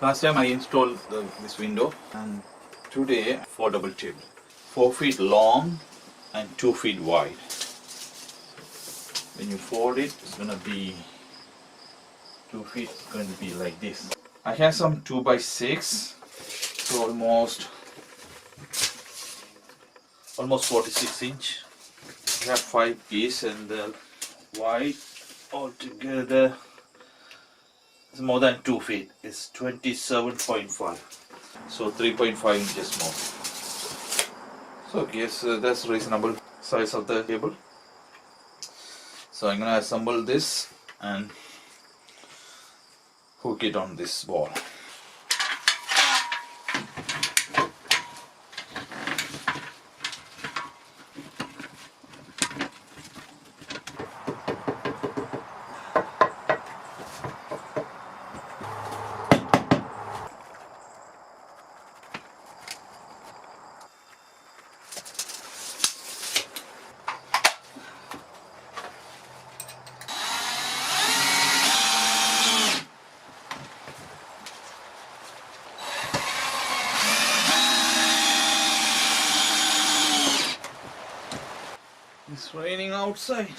Last time I installed this window, and today foldable table, 4 feet long and 2 feet wide. When you fold it, it's gonna be 2 feet. It's going to be like this. I have some 2x6, so almost 46 inch. I have 5 piece, and the wide altogether is more than 2 feet. It's 27.5, so 3.5 inches more. So yes, that's reasonable size of the table. So I'm gonna assemble this and hook it on this wall. It's raining outside.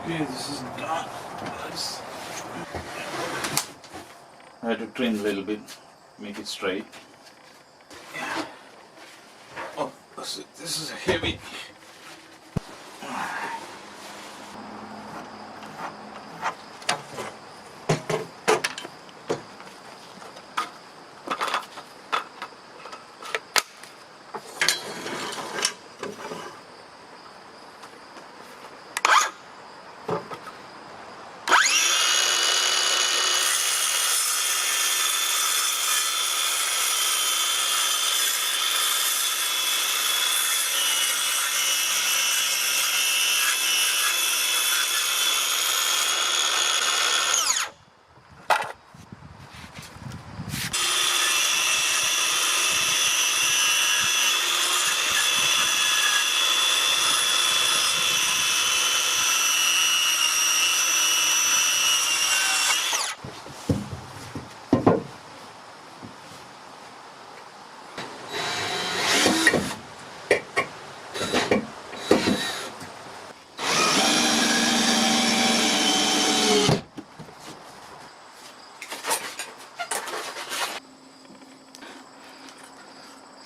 Okay, this is done. I had to trim a little bit, make it straight. Yeah. Oh, this is heavy.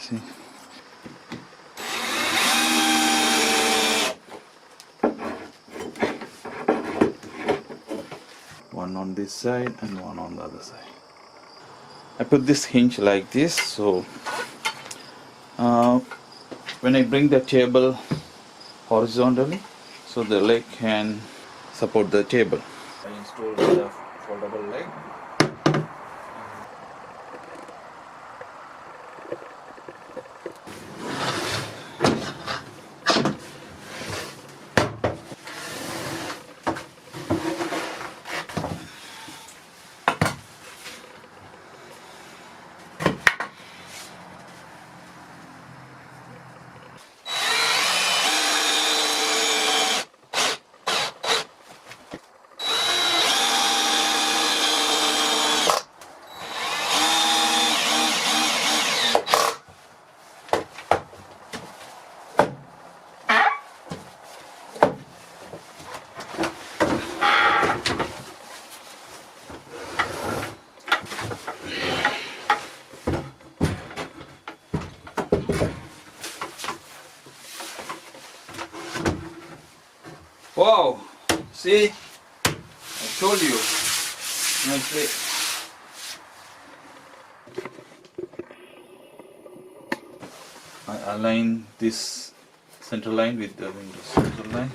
See? One on this side and one on the other side. I put this hinge like this, so when I bring the table horizontally, so the leg can support the table. I installed the foldable leg. See, I told you. Nicely. I align this center line with the window center line.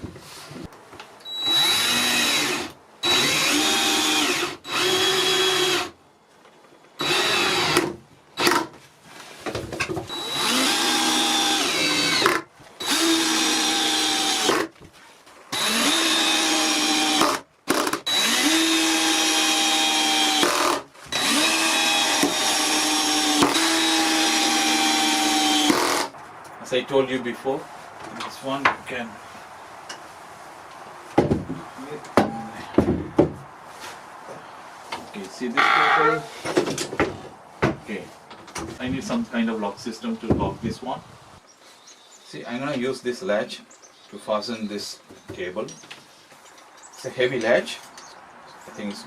As I told you before, this one you can okay, see this cable? Okay, I need some kind of lock system to lock this one. See, I'm gonna use this latch to fasten this cable. It's a heavy latch. I think it's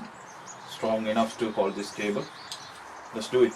strong enough to hold this cable. Let's do it.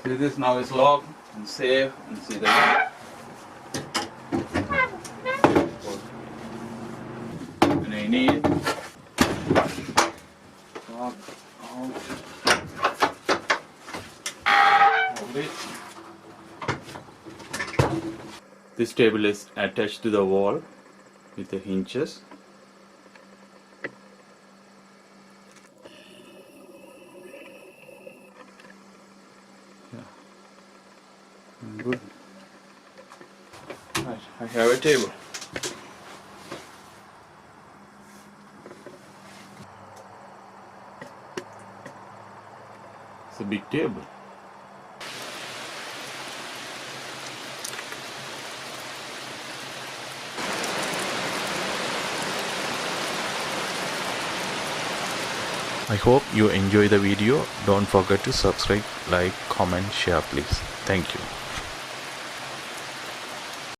See, this now is locked and safe, and see that. When I need lock out, hold it. This table is attached to the wall with the hinges. Good. Right, I have a table. It's a big table. I hope you enjoy the video. Don't forget to subscribe, like, comment, share please. Thank you.